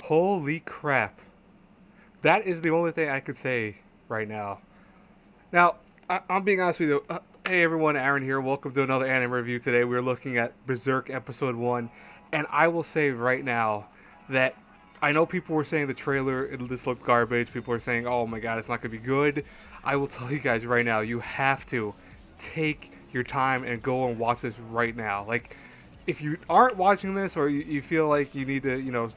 Holy crap. That is the only thing I could say right now. Now, I'm being honest with you. Hey everyone, Aaron here. Welcome to another anime review. Today we're looking at Berserk episode 1. And I will say right now that I know people were saying the trailer, this looked garbage. People are saying, oh my god, it's not going to be good. I will tell you guys right now, you have to take your time and go and watch this right now. Like, if you aren't watching this or you feel like you need to,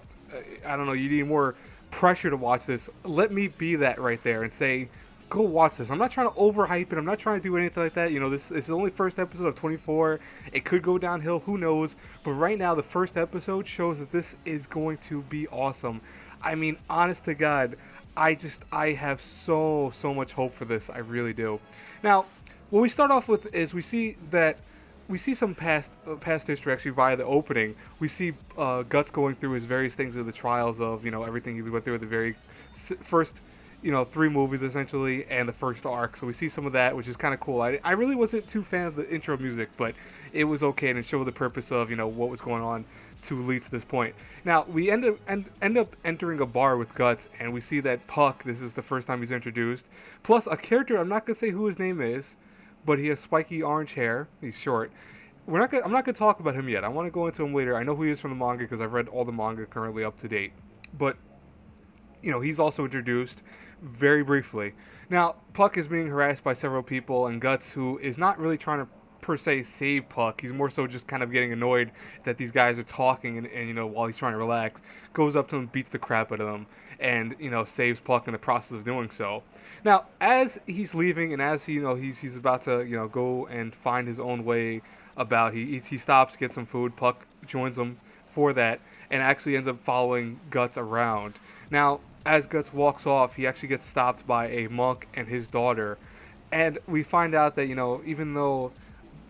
I don't know, you need more pressure to watch this, let me be that right there and say, go watch this. I'm not trying to overhype it. I'm not trying to do anything like that. This is only first episode of 24. It could go downhill. Who knows? But right now, the first episode shows that this is going to be awesome. I mean, honest to God, I have so much hope for this. I really do. Now, what we start off with is we see some past history actually via the opening. We see Guts going through his various things of the trials of everything he went through at the very first 3 movies essentially and the first arc. So we see some of that, which is kind of cool. I really wasn't too fan of the intro music, but it was okay and it showed the purpose of what was going on to lead to this point. Now we end up entering a bar with Guts, and we see that Puck. This is the first time he's introduced. Plus a character, I'm not gonna say who his name is, but he has spiky orange hair. He's short. I'm not gonna talk about him yet. I want to go into him later. I know who he is from the manga because I've read all the manga currently up to date. But he's also introduced very briefly. Now, Puck is being harassed by several people, and Guts, who is not really trying to per se save Puck, he's more so just kind of getting annoyed that these guys are talking, and while he's trying to relax, goes up to him, beats the crap out of him, and saves Puck in the process of doing so. Now, as he's leaving, and as he's about to go and find his own way about, he stops, gets some food. Puck joins him for that, and actually ends up following Guts around. Now, as Guts walks off, he actually gets stopped by a monk and his daughter, and we find out that even though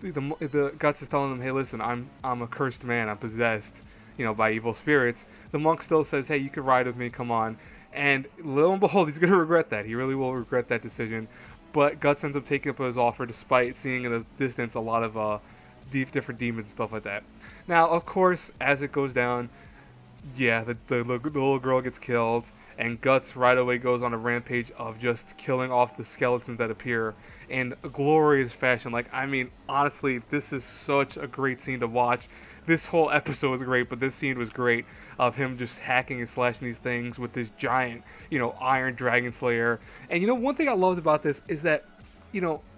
the Guts is telling him, hey, listen, I'm a cursed man, I'm possessed, by evil spirits, the monk still says, hey, you can ride with me, come on. And lo and behold, he's going to regret that. He really will regret that decision. But Guts ends up taking up his offer despite seeing in the distance a lot of different demons and stuff like that. Now, of course, as it goes down, yeah, the little girl gets killed, and Guts right away goes on a rampage of just killing off the skeletons that appear in a glorious fashion. Like, I mean, honestly, this is such a great scene to watch. This whole episode was great, but this scene was great of him just hacking and slashing these things with this giant, iron dragon slayer. And one thing I loved about this is that,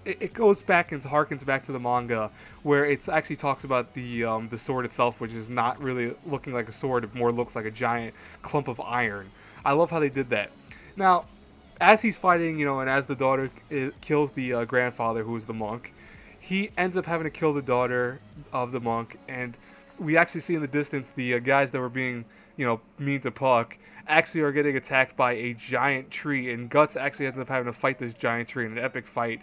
it goes back and harkens back to the manga, where it actually talks about the sword itself, which is not really looking like a sword. It more looks like a giant clump of iron. I love how they did that. Now, as he's fighting, and as the daughter kills the grandfather, who is the monk, he ends up having to kill the daughter of the monk, and we actually see in the distance the guys that were being, mean to Puck actually are getting attacked by a giant tree, and Guts actually ends up having to fight this giant tree in an epic fight.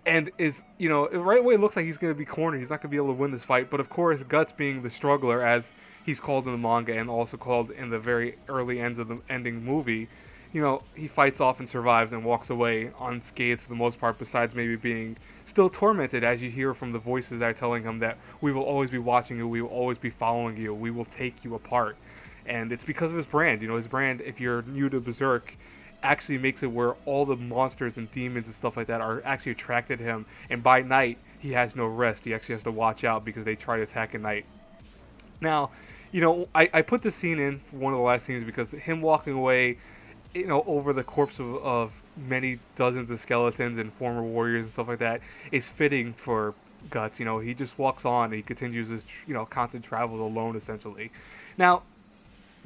And is, right away it looks like he's going to be cornered. He's not going to be able to win this fight. But of course, Guts being the struggler, as he's called in the manga and also called in the very early ends of the ending movie, he fights off and survives and walks away unscathed for the most part, besides maybe being still tormented, as you hear from the voices that are telling him that we will always be watching you, we will always be following you, we will take you apart. And it's because of his brand. His brand, if you're new to Berserk, actually makes it where all the monsters and demons and stuff like that are actually attracted to him, and by night he has no rest. He actually has to watch out because they try to attack at night. Now, I put this scene in for one of the last scenes because him walking away, over the corpse of many dozens of skeletons and former warriors and stuff like that is fitting for Guts. He just walks on and he continues his constant travels alone essentially. Now,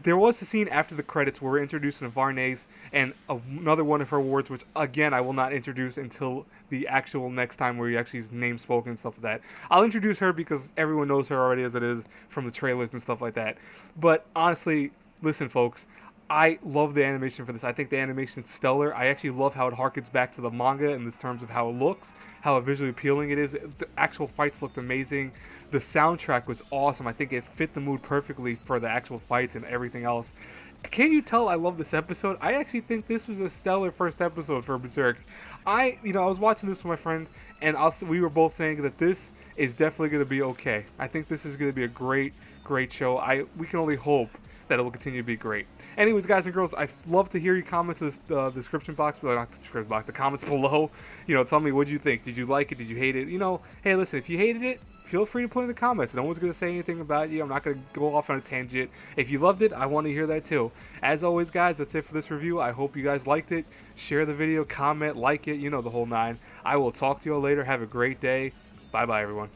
there was a scene after the credits where we're introducing Varnays and another one of her words, which again I will not introduce until the actual next time where he actually is name spoken and stuff like that. I'll introduce her because everyone knows her already as it is from the trailers and stuff like that. But honestly, listen, folks, I love the animation for this. I think the animation's stellar. I actually love how it harkens back to the manga in terms of how it looks, how visually appealing it is. The actual fights looked amazing. The soundtrack was awesome. I think it fit the mood perfectly for the actual fights and everything else. Can you tell I love this episode? I actually think this was a stellar first episode for Berserk. I was watching this with my friend, and we were both saying that this is definitely going to be okay. I think this is going to be a great show. We can only hope that it will continue to be great. Anyways, guys and girls, I'd love to hear your comments in the description box, but not the description box, the comments below. Tell me what you think. Did you like it? Did you hate it? Hey, listen, if you hated it, feel free to put in the comments. No one's going to say anything about you. I'm not going to go off on a tangent. If you loved it, I want to hear that too. As always, guys, that's it for this review. I hope you guys liked it. Share the video, comment, like it, the whole nine. I will talk to you all later. Have a great day. Bye-bye, everyone.